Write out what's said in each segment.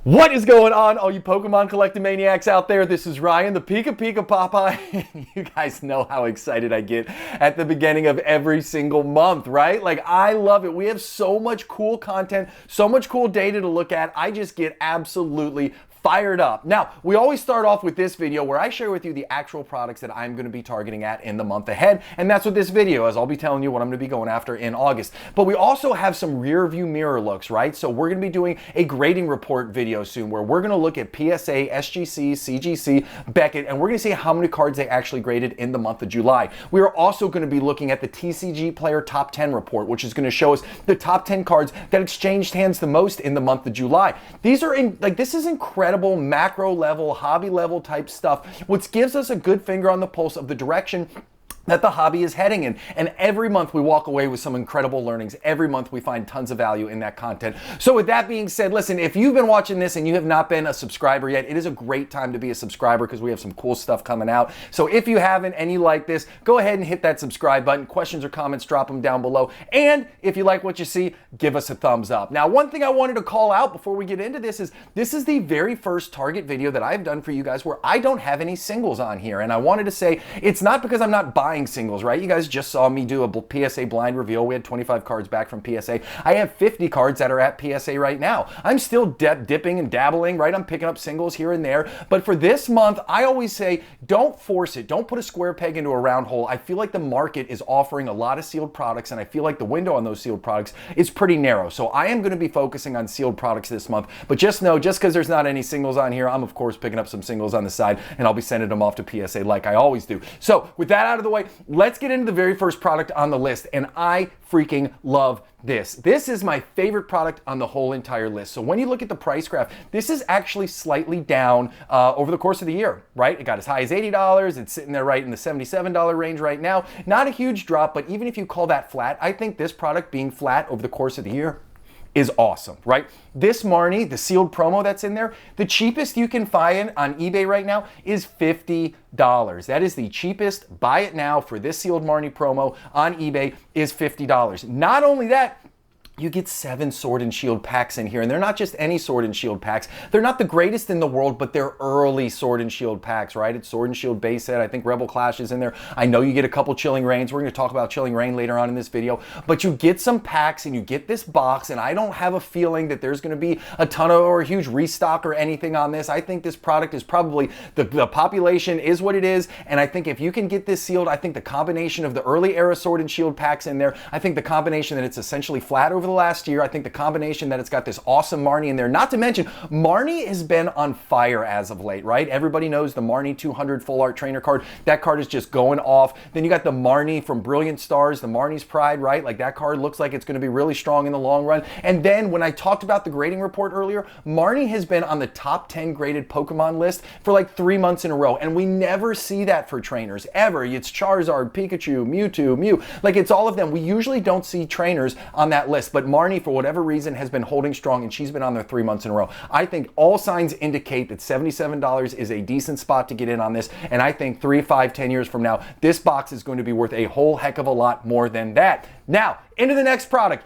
What is going on, all you Pokemon collecting maniacs out there? This is Ryan, the PikaPikaPaPa. You guys know how excited I get at the beginning of every single month, right? Like, I love it. We have so much cool content, so much cool data to look at. I just get absolutely fired up. Now, we always start off with this video where I share with you the actual products that I'm going to be targeting at in the month ahead, and that's what this video is. I'll be telling you what I'm going to be going after in August. But we also have some rear view mirror looks, right? So we're going to be doing a grading report video soon where we're going to look at PSA, SGC, CGC, Beckett, and we're going to see how many cards they actually graded in the month of July. We are also going to be looking at the TCG Player Top 10 report, which is going to show us the top 10 cards that exchanged hands the most in the month of July. These are this is incredible macro level, hobby level type stuff, which gives us a good finger on the pulse of the direction that the hobby is heading in. And every month we walk away with some incredible learnings. Every month we find tons of value in that content. So with that being said, listen, if you've been watching this and you have not been a subscriber yet, it is a great time to be a subscriber because we have some cool stuff coming out. So if you haven't and you like this, go ahead and hit that subscribe button. Questions or comments, drop them down below. And if you like what you see, give us a thumbs up. Now, one thing I wanted to call out before we get into this is the very first Target video that I've done for you guys where I don't have any singles on here. And I wanted to say, it's not because I'm not buying singles, right? You guys just saw me do a PSA blind reveal. We had 25 cards back from PSA. I have 50 cards that are at PSA right now. I'm still dipping and dabbling, right? I'm picking up singles here and there. But for this month, I always say, don't force it. Don't put a square peg into a round hole. I feel like the market is offering a lot of sealed products, and I feel like the window on those sealed products is pretty narrow. So I am going to be focusing on sealed products this month. But just know, just because there's not any singles on here, I'm of course picking up some singles on the side, and I'll be sending them off to PSA like I always do. So with that out of the way, let's get into the very first product on the list, and I freaking love this. This is my favorite product on the whole entire list. So when you look at the price graph, this is actually slightly down over the course of the year, right? It got as high as $80. It's sitting there right in the $77 range right now. Not a huge drop, but even if you call that flat, I think this product being flat over the course of the year is awesome, right? This Marnie, the sealed promo that's in there, the cheapest you can find on eBay right now is $50. That is the cheapest. Buy it now for this sealed Marnie promo on eBay is $50. Not only that, you get 7 Sword and Shield packs in here, and they're not just any Sword and Shield packs. They're not the greatest in the world, but they're early Sword and Shield packs, right? It's Sword and Shield base set. I think Rebel Clash is in there. I know you get a couple Chilling Reigns. We're going to talk about Chilling Reign later on in this video, but you get some packs and you get this box, and I don't have a feeling that there's going to be a ton of or a huge restock or anything on this. I think this product is probably, the population is what it is, and I think if you can get this sealed, I think the combination of the early era Sword and Shield packs in there, I think the combination that it's essentially flat over the last year. I think the combination that it's got this awesome Marnie in there, not to mention Marnie has been on fire as of late, right? Everybody knows the Marnie 200 full art trainer card. That card is just going off. Then you got the Marnie from Brilliant Stars, the Marnie's Pride, right? Like that card looks like it's going to be really strong in the long run. And then when I talked about the grading report earlier, Marnie has been on the top 10 graded Pokemon list for like 3 months in a row. And we never see that for trainers ever. It's Charizard, Pikachu, Mewtwo, Mew. Like it's all of them. We usually don't see trainers on that list, but Marnie, for whatever reason, has been holding strong, and she's been on there 3 months in a row. I think all signs indicate that $77 is a decent spot to get in on this, and I think 3, 5, 10 years from now, this box is going to be worth a whole heck of a lot more than that. Now, into the next product.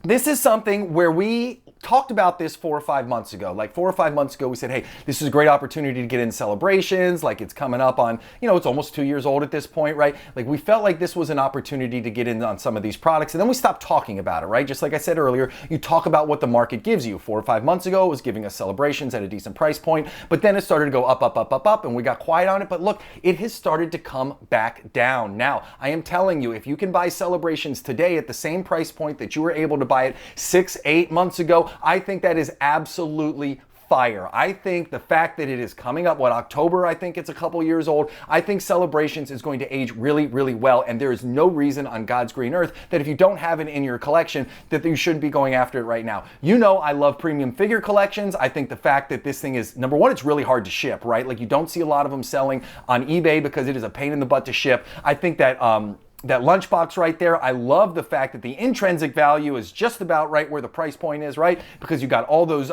This is something where we talked about this 4 or 5 months ago. Like 4 or 5 months ago, we said, hey, this is a great opportunity to get in celebrations. Like it's coming up on, it's almost 2 years old at this point, right? Like we felt like this was an opportunity to get in on some of these products, and then we stopped talking about it, right? Just like I said earlier, you talk about what the market gives you. 4 or 5 months ago, it was giving us celebrations at a decent price point, but then it started to go up, up, up, up, up, and we got quiet on it. But look, it has started to come back down. Now, I am telling you, if you can buy celebrations today at the same price point that you were able to buy it 6, 8 months ago, I think that is absolutely fire. I think the fact that it is coming up, October, I think it's a couple years old, I think Celebrations is going to age really, really well, and there is no reason on God's green earth that if you don't have it in your collection that you shouldn't be going after it right now. You know I love premium figure collections. I think the fact that this thing is, number one, it's really hard to ship, right? Like you don't see a lot of them selling on eBay because it is a pain in the butt to ship. I think that that lunchbox right there. I love the fact that the intrinsic value is just about right where the price point is, right? Because you got all those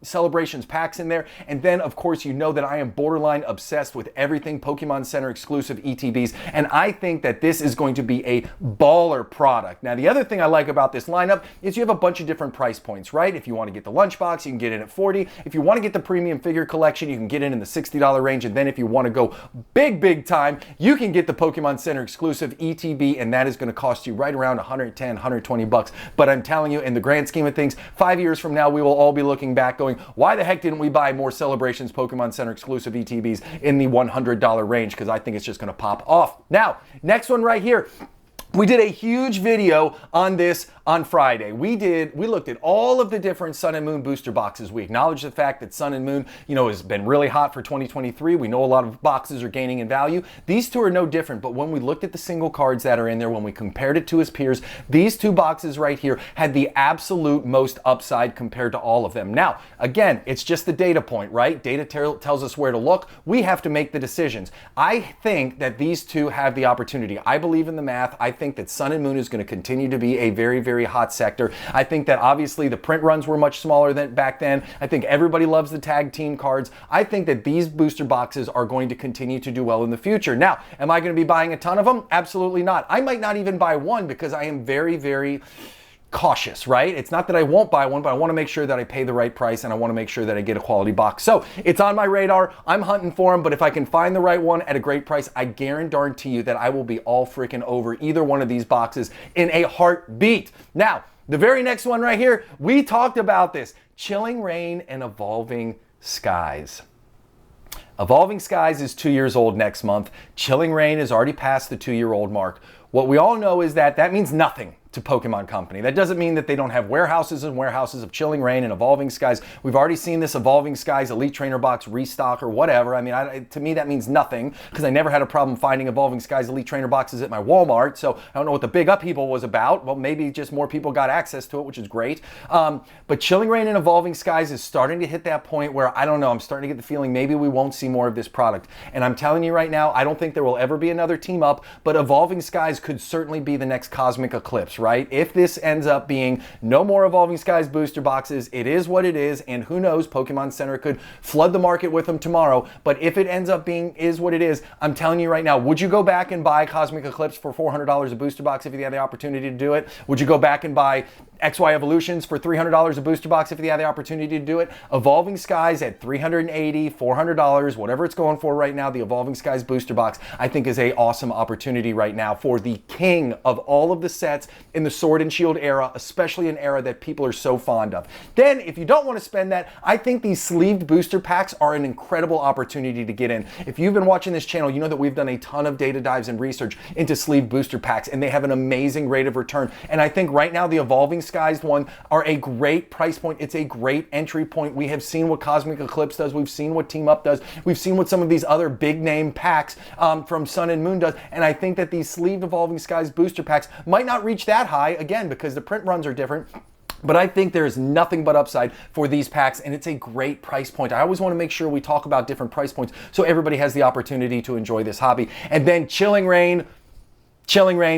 Celebrations packs in there. And then, of course, you know that I am borderline obsessed with everything Pokemon Center exclusive ETBs. And I think that this is going to be a baller product. Now, the other thing I like about this lineup is you have a bunch of different price points, right? If you want to get the lunchbox, you can get it at $40. If you want to get the premium figure collection, you can get it in the $60 range. And then if you want to go big time, you can get the Pokemon Center exclusive ETB, and that is going to cost you right around 110, 120 bucks. But I'm telling you, in the grand scheme of things, 5 years from now, we will all be looking back going, why the heck didn't we buy more Celebrations Pokemon Center exclusive ETBs in the $100 range? Because I think it's just going to pop off. Now, next one right here. We did a huge video on this on Friday. We looked at all of the different Sun and Moon booster boxes. We acknowledged the fact that Sun and Moon, has been really hot for 2023. We know a lot of boxes are gaining in value. These two are no different, but when we looked at the single cards that are in there, when we compared it to his peers, these two boxes right here had the absolute most upside compared to all of them. Now, again, it's just the data point, right? Data tells us where to look. We have to make the decisions. I think that these two have the opportunity. I believe in the math. I think that Sun and Moon is going to continue to be a very hot sector. I think that obviously the print runs were much smaller than back then. I think everybody loves the tag team cards. I think that these booster boxes are going to continue to do well in the future. Now, am I going to be buying a ton of them? Absolutely not. I might not even buy one because I am very cautious, right? It's not that I won't buy one, but I want to make sure that I pay the right price and I want to make sure that I get a quality box. So it's on my radar. I'm hunting for them, but if I can find the right one at a great price, I guarantee you that I will be all freaking over either one of these boxes in a heartbeat. Now, the very next one right here, we talked about this. Chilling Reign and Evolving Skies. Evolving Skies is 2 years old next month. Chilling Reign is already past the 2-year-old mark. What we all know is that that means nothing to Pokemon Company. That doesn't mean that they don't have warehouses and warehouses of Chilling Reign and Evolving Skies. We've already seen this Evolving Skies Elite Trainer box restock or whatever. I mean, to me that means nothing because I never had a problem finding Evolving Skies Elite Trainer boxes at my Walmart. So I don't know what the big upheaval was about. Well, maybe just more people got access to it, which is great. But Chilling Reign and Evolving Skies is starting to hit that point where I don't know. I'm starting to get the feeling maybe we won't see more of this product. And I'm telling you right now, I don't think there will ever be another team up, but Evolving Skies could certainly be the next Cosmic Eclipse, right? If this ends up being no more Evolving Skies booster boxes, it is what it is, and who knows, Pokemon Center could flood the market with them tomorrow, but if it ends up being is what it is, I'm telling you right now, would you go back and buy Cosmic Eclipse for $400 a booster box if you had the opportunity to do it? Would you go back and buy XY Evolutions for $300 a booster box if you had the opportunity to do it? Evolving Skies at $380, $400, whatever it's going for right now, the Evolving Skies booster box, I think is a awesome opportunity right now for the king of all of the sets in the Sword and Shield era, especially an era that people are so fond of. Then, if you don't want to spend that, I think these sleeved booster packs are an incredible opportunity to get in. If you've been watching this channel, you know that we've done a ton of data dives and research into sleeved booster packs, and they have an amazing rate of return. And I think right now the Evolving Skies one are a great price point. It's a great entry point. We have seen what Cosmic Eclipse does. We've seen what Team Up does. We've seen what some of these other big name packs from Sun and Moon does. And I think that these sleeved Evolving Skies booster packs might not reach that high, again, because the print runs are different. But I think there's nothing but upside for these packs, and it's a great price point. I always want to make sure we talk about different price points so everybody has the opportunity to enjoy this hobby. And then Chilling Reign,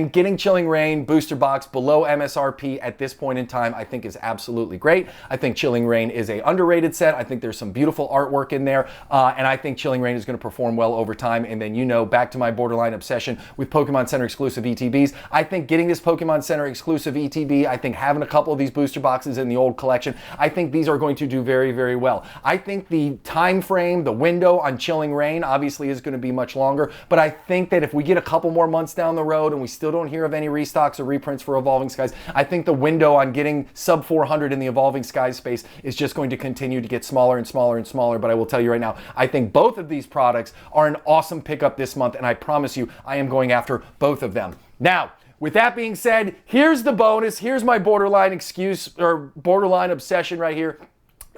getting Chilling Reign booster box below MSRP at this point in time, I think is absolutely great. I think Chilling Reign is a underrated set. I think there's some beautiful artwork in there, and I think Chilling Reign is going to perform well over time. And then, back to my borderline obsession with Pokemon Center exclusive ETBs, I think getting this Pokemon Center exclusive ETB, I think having a couple of these booster boxes in the old collection, I think these are going to do very well. I think the time frame, the window on Chilling Reign obviously is going to be much longer, but I think that if we get a couple more months down the road and we still don't hear of any restocks or reprints for Evolving Skies, I think the window on getting sub 400 in the Evolving Skies space is just going to continue to get smaller and smaller. But I will tell you right now, I think both of these products are an awesome pickup this month, and I promise you, I am going after both of them. Now, with that being said, here's the bonus. Here's my borderline excuse or borderline obsession right here.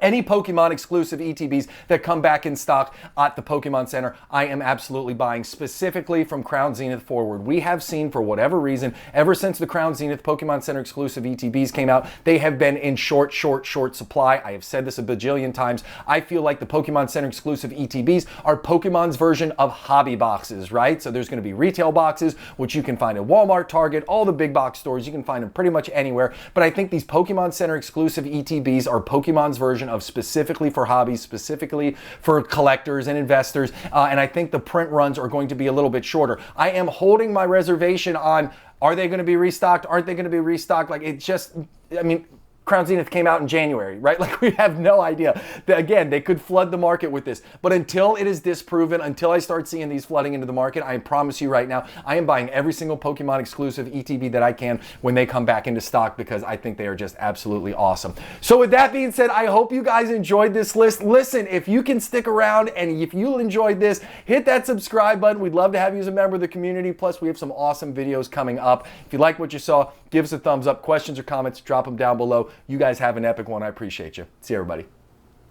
Any Pokemon exclusive ETBs that come back in stock at the Pokemon Center, I am absolutely buying, specifically from Crown Zenith forward. We have seen, for whatever reason, ever since the Crown Zenith Pokemon Center exclusive ETBs came out, they have been in short supply. I have said this a bajillion times. I feel like the Pokemon Center exclusive ETBs are Pokemon's version of hobby boxes, right? So there's going to be retail boxes, which you can find at Walmart, Target, all the big box stores. You can find them pretty much anywhere. But I think these Pokemon Center exclusive ETBs are Pokemon's version of specifically for hobbies, specifically for collectors and investors, and I think the print runs are going to be a little bit shorter. I am holding my reservation on, are they going to be restocked? Aren't they going to be restocked? Like, it just, I mean, Crown Zenith came out in January, right? Like, we have no idea. Again, they could flood the market with this. But until it is disproven, until I start seeing these flooding into the market, I promise you right now, I am buying every single Pokemon exclusive ETB that I can when they come back into stock, because I think they are just absolutely awesome. So with that being said, I hope you guys enjoyed this list. Listen, if you can stick around and if you enjoyed this, hit that subscribe button. We'd love to have you as a member of the community. Plus, we have some awesome videos coming up. If you like what you saw, give us a thumbs up. Questions or comments, drop them down below. You guys have an epic one. I appreciate you. See you, everybody.